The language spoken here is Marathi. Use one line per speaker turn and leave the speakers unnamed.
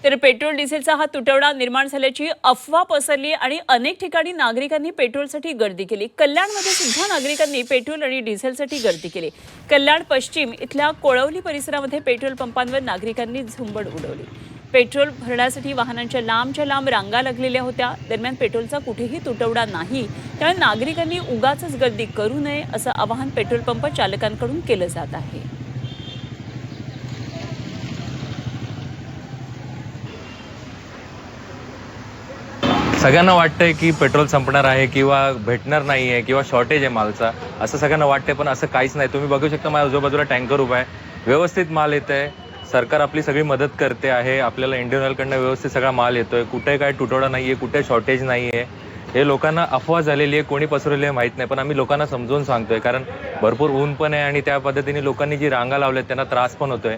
तर पेट्रोल डिझेलचा हा तुटवडा निर्माण झाल्याची अफवा पसरली आणि अनेक ठिकाणी नागरिकांनी पेट्रोलसाठी गर्दी केली। कल्याणमध्ये सुद्धा नागरिकांनी पेट्रोल आणि डिझेलसाठी गर्दी केली। कल्याण पश्चिम इथल्या कोळवली परिसरामध्ये पेट्रोल पंपांवर नागरिकांनी झुंबड उडवली। पेट्रोल भरण्यासाठी वाहनांच्या लांबच्या लांब रांगा लागलेल्या होत्या। दरम्यान पेट्रोलचा कुठेही तुटवडा नाही, त्यामुळे नागरिकांनी उगाचच गर्दी करू नये असं आवाहन पेट्रोल पंप चालकांकडून केलं जात आहे।
सगळ्यांना वाटतंय की पेट्रोल संपणार आहे किंवा भेटणार नाही आहे किंवा शॉर्टेज आहे मालचा, असं सगळ्यांना वाटतंय, पण असं काहीच नाही। तुम्ही बघू शकता माझ्या आजूबाजूला टँकर उभा आहे, व्यवस्थित माल येत आहे, सरकार आपली सगळी मदत करते आहे, आपल्याला इंडियन ऑइलकडनं व्यवस्थित सगळा माल येतोय, कुठे काय तुटवडा नाही आहे, कुठे शॉर्टेज नाही आहे। हे लोकांना अफवा झालेली आहे, कोणी पसरवली आहे माहीत नाही, पण आम्ही लोकांना समजून सांगतोय, कारण भरपूर ऊन पण आहे आणि त्या पद्धतीने लोकांनी जी रांगा लावल्यात त्यांना त्रास पण होतोय।